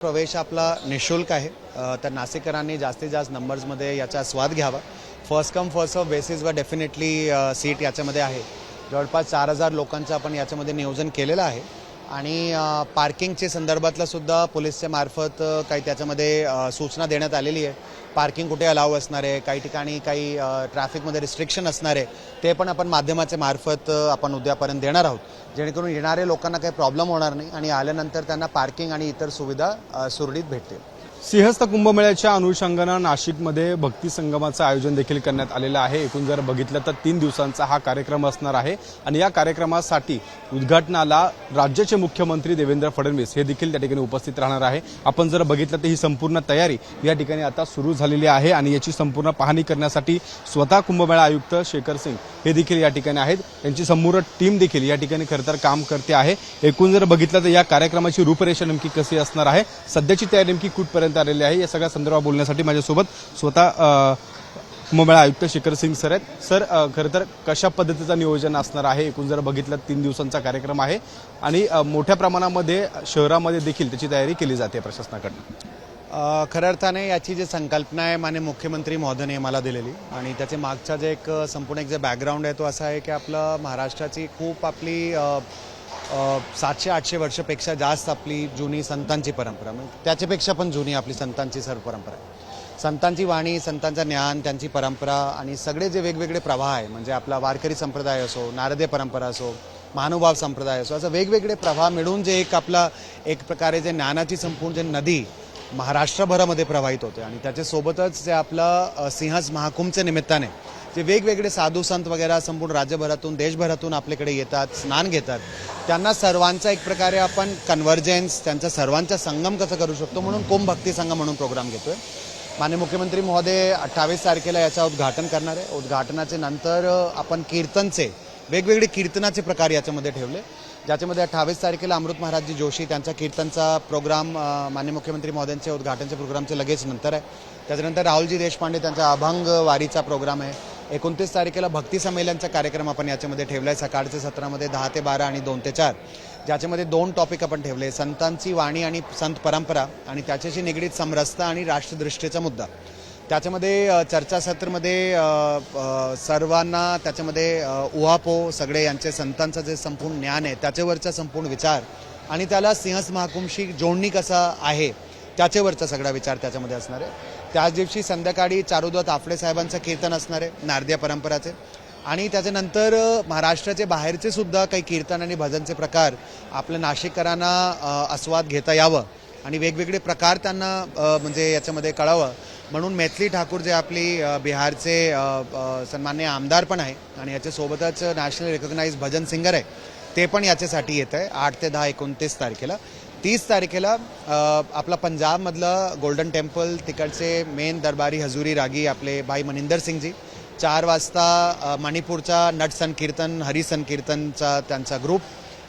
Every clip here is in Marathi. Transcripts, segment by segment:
प्रवेश आपला निःशुल्क आहे। तर नाशिककरांनी जास्तीत जास्त नंबर्समध्ये याचा स्वाद घ्यावा। फर्स्ट कम फर्स्ट सर्व बेसिसवर डेफिनेटली सीट याच्यामध्ये आहे। जवळपास 4000 लोकांचं आपण याच्यामध्ये नियोजन केलेलं आहे आणि पार्किंगच्या संदर्भातला सुद्धा पोलिसच्या मार्फत काही त्याच्यामध्ये सूचना देण्यात आलेली आहे। पार्किंग कुठे अलाव असणार आहे, काही ठिकाणी काही ट्रॅफिकमध्ये रिस्ट्रिक्शन असणार आहे, ते पण आपण माध्यमाच्या मार्फत आपण उद्यापर्यंत देणार आहोत, जेणेकरून येणारे लोकांना काही प्रॉब्लेम होणार नाही आणि आल्यानंतर त्यांना पार्किंग आणि इतर सुविधा सुरळीत भेटतील। सिंहस्थ कुंभमेळ्याच्या अनुषंगानं नाशिकमध्ये भक्ती संगमाचं आयोजन देखील करण्यात आलेलं आहे। एकूण जर बघितलं तर 3 दिवसांचा हा कार्यक्रम असणार आहे आणि या कार्यक्रमासाठी उद्घाटनाला राज्याचे मुख्यमंत्री देवेंद्र फडणवीस हे देखील त्या ठिकाणी उपस्थित राहणार आहे। आपण जर बघितलं तर ही संपूर्ण तयारी या ठिकाणी आता सुरू झालेली आहे आणि याची संपूर्ण पाहणी करण्यासाठी स्वतः कुंभमेळा आयुक्त शेखर सिंग हे देखील या ठिकाणी आहेत। त्यांची संपूर्ण टीम देखील या ठिकाणी खरं तर काम करते आहे। एकूण जर बघितलं तर या कार्यक्रमाची रूपरेषा नेमकी कशी असणार आहे, सध्याची तयारी नेमकी कुठपर्यंत आलेली आहे, या सगळ्या संदर्भात बोलण्यासाठी माझ्यासोबत स्वतः कुंभमेळा आयुक्त शेखर सिंग सर आहेत। सर, खरं तर कशा पद्धतीचं नियोजन असणार आहे? एकूण जर बघितलं 3 दिवसांचा कार्यक्रम आहे आणि मोठ्या प्रमाणामध्ये शहरामध्ये देखील त्याची तयारी केली जाते प्रशासनाकडून। खऱ्या अर्थाने याची जी संकल्पना आहे माननीय मुख्यमंत्री महोदयाने मला दिलेली आणि त्याचे मागचा जे एक संपूर्ण एक जे बॅकग्राऊंड आहे तो असा आहे की आपलं महाराष्ट्राची खूप आपली 700-800 वर्षापेक्षा जास्त आपली जुनी संतांची परंपरा, म्हणजे त्याच्यापेक्षा पण जुनी आपली संतांची सर्व परंपरा आहे। संतांची वाणी, संतांचं ज्ञान, त्यांची परंपरा आणि सगळे जे वेगवेगळे प्रवाह आहे, म्हणजे आपला वारकरी संप्रदाय असो, नारदीय परंपरा असो, महानुभाव संप्रदाय असो, असं वेगवेगळे प्रवाह मिळून जे एक आपला एक प्रकारे जे ज्ञानाची संपूर्ण जे नदी महाराष्ट्रभरामध्ये प्रवाहित होते आणि त्याच्यासोबतच जे आपलं सिंहस्थ महाकुंभच्या निमित्ताने जे वेगवेगळे साधू संत वगैरे संपूर्ण राज्यभरातून देशभरातून आपल्याकडे येतात, स्नान घेतात, त्यांना सर्वांचा एक प्रकारे आपण कन्व्हर्जन्स, त्यांचा सर्वांचा संगम कसं करू शकतो म्हणून कुंभ भक्ती संगम म्हणून प्रोग्राम घेतोय। माननीय मुख्यमंत्री महोदय 28 तारखेला याचा उद्घाटन करणार आहे। उद्घाटनाचे नंतर आपण कीर्तनचे वेगवेगळे कीर्तनाचे प्रकार याच्यामध्ये ठेवले, ज्याच्यामध्ये 28 तारखेला अमृत महाराजजी जोशी त्यांचा कीर्तनचा प्रोग्राम माननीय मुख्यमंत्री महोदयांच्या उद्घाटनच्या प्रोग्रामचे लगेच नंतर आहे। त्याच्यानंतर राहुलजी देशपांडे त्यांचा अभंग वारीचा प्रोग्राम आहे। 29 तारखेला भक्ती संमेलनचा कार्यक्रम आपण याच्यामध्ये ठेवला आहे, सकाळच्या सत्रामध्ये 10 ते 12 आणि 2 ते 4, ज्याच्यामध्ये 2 टॉपिक आपण ठेवले, संतांची वाणी आणि संत परंपरा आणि त्याच्याशी निगडीत समरसता आणि राष्ट्रदृष्टीचा मुद्दा। त्याच्यामध्ये चर्चासत्रामध्ये सर्वांना त्याच्यामध्ये उहापोह सगळे यांचे संतांचं जे संपूर्ण ज्ञान आहे त्याच्यावरचा संपूर्ण विचार आणि त्याला सिंहस्थ महाकुंभशी जोडणी कसा आहे त्याच्यावरचा सगळा विचार त्याच्यामध्ये असणार आहे। त्याच दिवशी संध्याकाळी चारुदत्त ताफडे साहेबांचं कीर्तन असणार आहे नारदीय परंपराचे आणि त्याच्यानंतर महाराष्ट्राचे बाहेरचे सुद्धा काही कीर्तन आणि भजनचे प्रकार आपल्या नाशिककरांना आस्वाद घेता यावं आणि वेगवेगळे प्रकार त्यांना म्हणजे याच्यामध्ये कळावं म्हणून मैथिली ठाकूर जे आपली बिहारचे सन्माननीय आमदार पण आहे आणि याच्यासोबतच नॅशनल रिकॉग्नाइज भजन सिंगर आहे, ते पण याच्यासाठी येत आहे 8 ते 10 29 तारखेला। 30 तारखेला आपला पंजाबमधलं गोल्डन टेम्पल तिकडचे मेन दरबारी हजूरी रागी आपले भाई मनिंदर सिंगजी, 4 वाजता मणिपूरचा नट संकीर्तन हरी संकीर्तनचा त्यांचा ग्रुप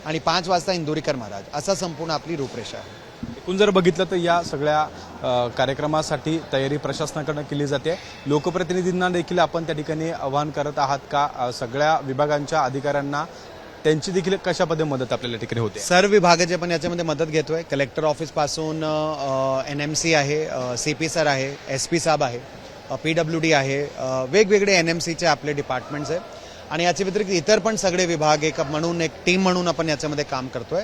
आणि 5 वाजता इंदुरीकर महाराज, असा संपूर्ण आपली रूपरेषा आहे। एकूण जर बघितलं तर या सगळ्या कार्यक्रमासाठी तयारी प्रशासनाकडून केली जाते। लोकप्रतिनिधींना देखील आपण त्या ठिकाणी आवाहन करत आहात का? सगळ्या विभागांच्या अधिकाऱ्यांना त्यांची देखील कशा पद्धतीने मदत आपल्याला ठिकाणी होते? सर्व विभागाचे पण याच्यामध्ये मदत घेतोय। कलेक्टर ऑफिस पासून NMC आहे, CP सर आहे, SP साहेब आहे, PWD आहे, वेगवेगळे NMCचे आपले डिपार्टमेंट्स आहे आणि याच्या व्यतिरिक्त इतर पण सगळे विभाग एक म्हणून एक टीम म्हणून आपण याच्यामध्ये काम करतोय।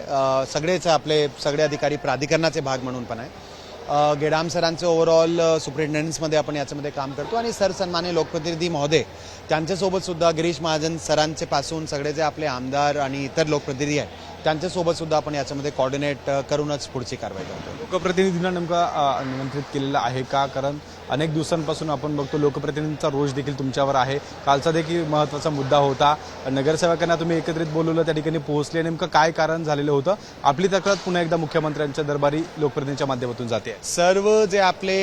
सगळेच आपले सगळे अधिकारी प्राधिकरणाचे भाग म्हणून पण आहे। गेडाम सरांचे ओव्हरऑल सुपरिटेंडन्समध्ये आपण याच्यामध्ये काम करतो आणि सर सन्मान्य लोकप्रतिनिधी महोदय त्यांच्यासोबत सुद्धा गिरीश महाजन सरांचे पासून सगळे जे आपले आमदार आणि इतर लोकप्रतिनिधी आहेत त्यांच्यासोबत सुद्धा आपण याच्यामध्ये कोऑर्डिनेट करूनच पुढची कारवाई करतो। लोकप्रतिनिधींना नेमका निमंत्रित केलेलं आहे का? कारण अनेक दिवसांपासून आपण बघतो लोकप्रतिनिधींचा रोष देखील तुमच्यावर आहे। कालचा देखील महत्त्वाचा मुद्दा होता, नगरसेवकांना तुम्ही एकत्रित बोलवलं, त्या ठिकाणी पोहोचले, नेमकं काय कारण झालेलं होतं? आपली तक्रार पुन्हा एकदा मुख्यमंत्र्यांच्या दरबारी लोकप्रतिनिधींच्या माध्यमातून जाते। सर्व जे आपले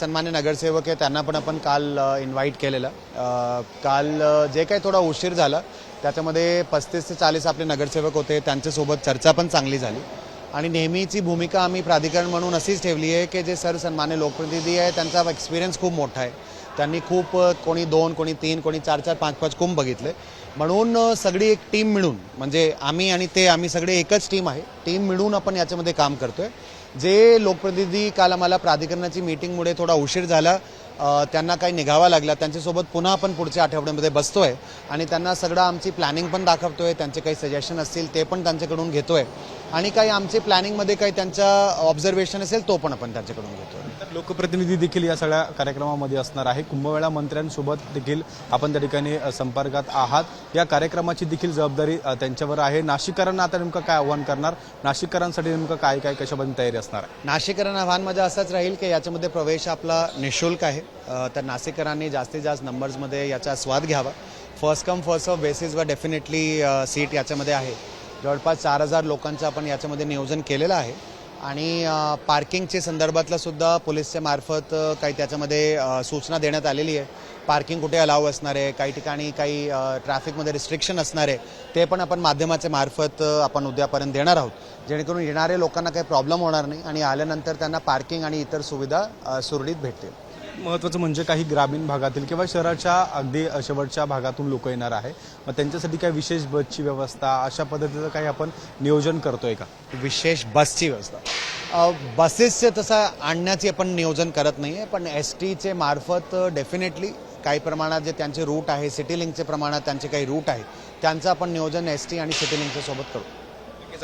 सन्मान्य नगरसेवक आहे त्यांना पण आपण काल इन्व्हाइट केलेलं। काल जे काही थोडा उशीर झाला त्याच्यामध्ये 35 ते 40 आपले नगरसेवक होते, त्यांच्यासोबत चर्चा पण चांगली झाली आणि नेहमीची भूमिका आम्ही प्राधिकरण म्हणून अशीच ठेवली आहे की जे सर सन्मान्य लोकप्रतिनिधी आहे त्यांचा एक्सपिरियन्स खूप मोठा आहे, त्यांनी खूप कोणी 2 कोणी 3 कोणी 4-4 5-5 कुंभ बघितले म्हणून सगळी एक टीम मिळून म्हणजे आम्ही आणि ते आम्ही सगळे एकच टीम आहे, टीम मिळून आपण याच्यामध्ये काम करतोय। जे लोकप्रतिनिधी काल आम्हाला प्राधिकरणाची मीटिंगमुळे थोडा उशीर झाला, त्यांना काही निघावा लागला, त्यांच्यासोबत पुन्हा आपण पुढच्या आठवड्यामध्ये बसतोय आणि त्यांना सगळं आमची प्लॅनिंग पण दाखवतोय, त्यांचे काही सजेशन असतील ते पण त्यांच्याकडून घेतोय आणि काही आमचे प्लॅनिंगमध्ये काही त्यांचा ऑब्झर्वेशन असेल तो पण आपण त्यांच्याकडून घेतोय. तर लोकप्रतिनिधी देखील या सगळ्या कार्यक्रमामध्ये असणार आहे. कुंभमेळा मंत्र्यांसोबत देखील आपण त्या ठिकाणी संपर्कात आहात. या कार्यक्रमाची देखील जबाबदारी त्यांच्यावर आहे. नाशिककरांना आता नेमकं काय आव्हान करणार, नाशिककरांसाठी नेमकं काय काय कशापर्यंत तयारी असणार आहे? नाशिककरांना आव्हान माझं असंच राहील की याच्यामध्ये प्रवेश आपला निःशुल्क आहे, तर नाशिककरांनी जास्तीत जास्त नंबर्समध्ये याचा स्वाद घ्यावा. फर्स्ट कम फर्स्ट सर्व बेसिसवर डेफिनेटली सीट याच्यामध्ये आहे. जवळपास 4,000 लोकांचं आपण याच्यामध्ये नियोजन केलेलं आहे आणि पार्किंगच्या संदर्भातला सुद्धा पोलीसच्या मार्फत काही त्याच्यामध्ये सूचना देण्यात आलेली आहे. पार्किंग कुठे अलाव असणार आहे, काही ठिकाणी काही ट्रॅफिकमध्ये रिस्ट्रिक्शन असणार आहे, ते पण आपण माध्यमाच्या मार्फत आपण उद्यापर्यंत देणार आहोत, जेणेकरून येणाऱ्या लोकांना काही प्रॉब्लेम होणार नाही आणि आल्यानंतर त्यांना पार्किंग आणि इतर सुविधा सुरळीत भेटतील. महत्त्वाचं म्हणजे काही ग्रामीण भागातील किंवा शहराच्या अगदी शेवटच्या भागातून लोक येणार आहे, मग त्यांच्यासाठी काही विशेष बसची व्यवस्था अशा पद्धतीचं काही आपण नियोजन करतोय का? विशेष बसची व्यवस्था, बसेसचे तसं आणण्याची आपण नियोजन करत नाही आहे, पण STचे मार्फत डेफिनेटली काही प्रमाणात जे त्यांचे रूट आहे, सिटी लिंकचे प्रमाणात त्यांचे काही रूट आहेत, त्यांचं आपण नियोजन ST आणि सिटी लिंकच्या सोबत करू.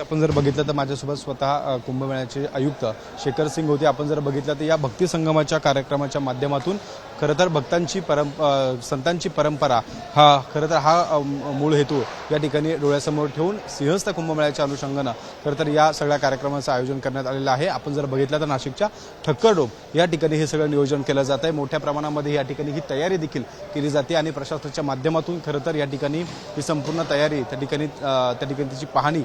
आपण जर बघितलं तर माझ्यासोबत स्वतः कुंभमेळ्याचे आयुक्त शेखर सिंग होते. आपण जर बघितलं तर या भक्ती संगमाच्या कार्यक्रमाच्या माध्यमातून खरं तर भक्तांची संतांची परंपरा खरं तर हा मूळ हेतू या ठिकाणी डोळ्यासमोर ठेवून सिंहस्थ कुंभमेळ्याच्या अनुषंगानं खरं तर या सगळ्या कार्यक्रमाचं आयोजन करण्यात आलेलं आहे. आपण जर बघितलं तर नाशिकच्या ठक्करडोब या ठिकाणी हे सगळं नियोजन केलं जात आहे. मोठ्या प्रमाणामध्ये या ठिकाणी ही तयारी देखील केली जाते आणि प्रशासनाच्या माध्यमातून खरं तर या ठिकाणी ही संपूर्ण तयारी त्या ठिकाणी त्याची पाहणी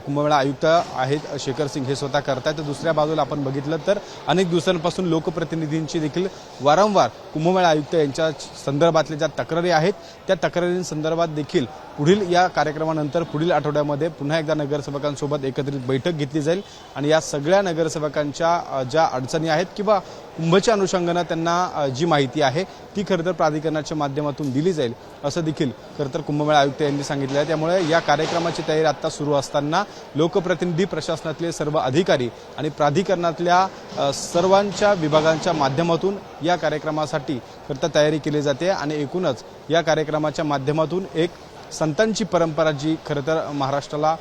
कुंभमेळा आयुक्त आहेत शेखर सिंग हे स्वतः करतायत. तर दुसऱ्या बाजूला आपण बघितलं तर अनेक दिवसांपासून लोकप्रतिनिधींची देखील वारंवार कुंभमेळा आयुक्त यांच्या संदर्भातल्या ज्या तक्रारी आहेत त्या तक्रारींसंदर्भात देखील पुढील या कार्यक्रमानंतर पुढील आठवड्यामध्ये पुन्हा एकदा नगरसेवकांसोबत एकत्रित बैठक घेतली जाईल आणि या सगळ्या नगरसेवकांच्या ज्या अडचणी आहेत किंवा कुंभच्या अनुषंगानं त्यांना जी माहिती आहे ती खरं तर प्राधिकरणाच्या माध्यमातून दिली जाईल असं देखील खरं तर कुंभमेळा आयुक्त यांनी सांगितलं आहे. त्यामुळे या कार्यक्रमाची तयारी आता सुरू असताना लोकप्रतिनिधी, प्रशासनातले सर्व अधिकारी आणि प्राधिकरणातल्या सर्वांच्या विभागांच्या माध्यमातून या कार्यक्रमासाठी खरं तर तयारी केली जाते आणि एकूणच या कार्यक्रमाच्या माध्यमातून एक संतांची परंपरा जी खरं तर महाराष्ट्राला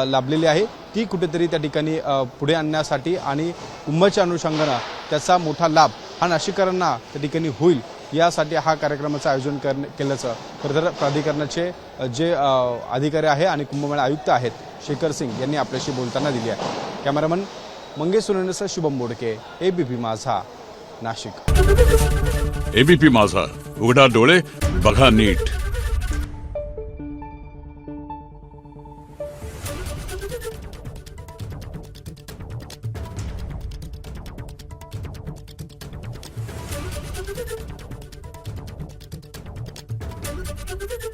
लाभलेली आहे ती कुठेतरी त्या ठिकाणी पुढे आणण्यासाठी आणि कुंभच्या अनुषंगानं त्याचा मोठा लाभ हा नाशिककरांना त्या ठिकाणी होईल यासाठी हा कार्यक्रमाचं आयोजन केल्याचं खरं तर प्राधिकरणाचे जे अधिकारी आहे आणि कुंभमेळा आयुक्त आहेत शेखर सिंग यांनी आपल्याशी बोलताना दिली आहे. कॅमेरामन मंगेश सुरेंद्रसह शुभम बोडके, ABP माझा, नाशिक. ABP माझा, उघडा डोळे बघा नीट. Thank you.